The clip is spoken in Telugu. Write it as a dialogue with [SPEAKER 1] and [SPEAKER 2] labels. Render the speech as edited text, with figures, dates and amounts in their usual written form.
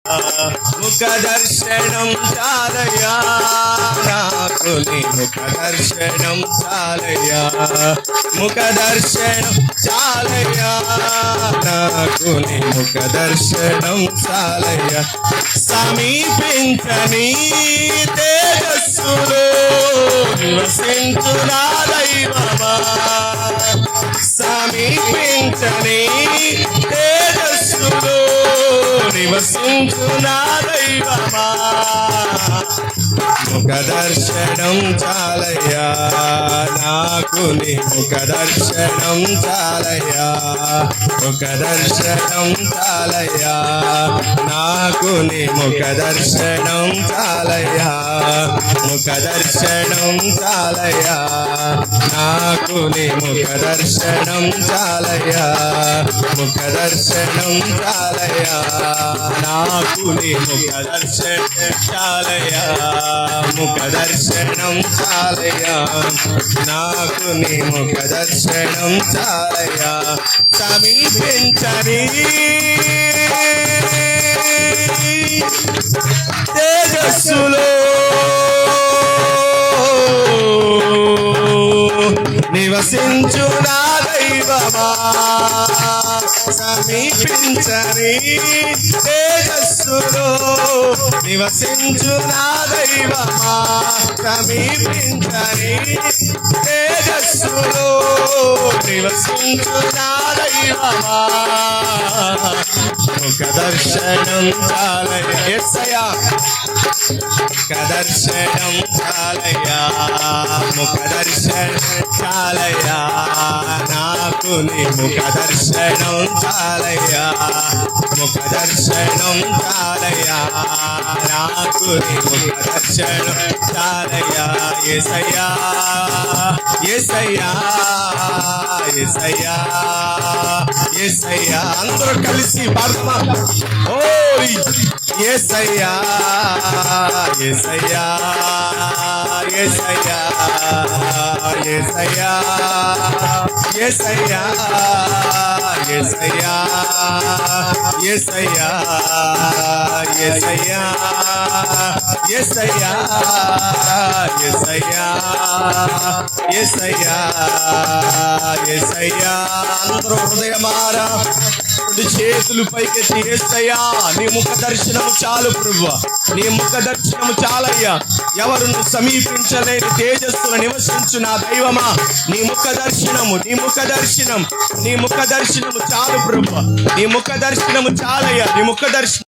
[SPEAKER 1] ముఖ దర్శనం చాలయ్యా నాకు నీ ముఖ దర్శనం చాలయ్యా ముఖ దర్శనం చాలయ్యా నాకు నీ ముఖ దర్శనం చాలయ్యా సమీపించని తేజస్సులో నివసించు నా దైవమా సమీపించని తేజస్సులో నివసించు నా దైవమా ముఖ దర్శనం చాలయ్యా నాకు నీ ముఖ దర్శనం చాలయ్యా ముఖ దర్శనం చాలయ్యా నాకు నీ ముఖ దర్శనం చాలయ్యా ముఖ దర్శనం చాలయ్యా నాకు నీ ముఖ దర్శనం చాలయ్యా ముఖ దర్శనం చాలయ్యా నాకు నీ ముఖ దర్శనం చాలయ్యా ముఖ దర్శనం చాలయ్యా నాకు నీ ముఖ దర్శనం చాలయ్యా సమీపించని తేజస్సులో నివసించు నా దైవమా సమీపించని తేజస్సులో నివసించు నా దైవమా సమీపించని తేజస్సులో నివసించు నా దైవమా ముఖ దర్శనం చాలయ్యా యేసయ్యా ముఖ దర్శనం చాలయ్యా ముఖ దర్శనం చాలయ్యా నాకు నీ ముఖ దర్శనం చాలయ్యా ముఖ దర్శనం చాలయ్యా నాకు నీ ముఖ దర్శనం చాలయ్యా యేసయ్యా యేసయ్యా యేసయ్యా యేసయ్యా అందరూ కలిసి పాడదామా ఓయ్ యేసయ్యా యేసయ్యా యేసయ్యా యేసయ్యా యేసయ్యా యేసయ్యా యేసయ్యా యేసయ్యా యేసయ్యా యేసయ్యా యేసయ్యా యేసయ్యా అందరూ హృదయమారా చేతులు పైకెత్తి యేసయ్యా నీ ముఖ దర్శనం చాలు ప్రభువా నీ ముఖ దర్శనం చాలయ్యా ఎవరును సమీపించలేని తేజస్సును నివసించు నా దైవమా నీ ముఖ దర్శనము నీ ముఖ దర్శనం నీ ముఖ దర్శనము చాలు ప్రభువా నీ ముఖ దర్శనము చాలయ్యా నీ ముఖ దర్శనం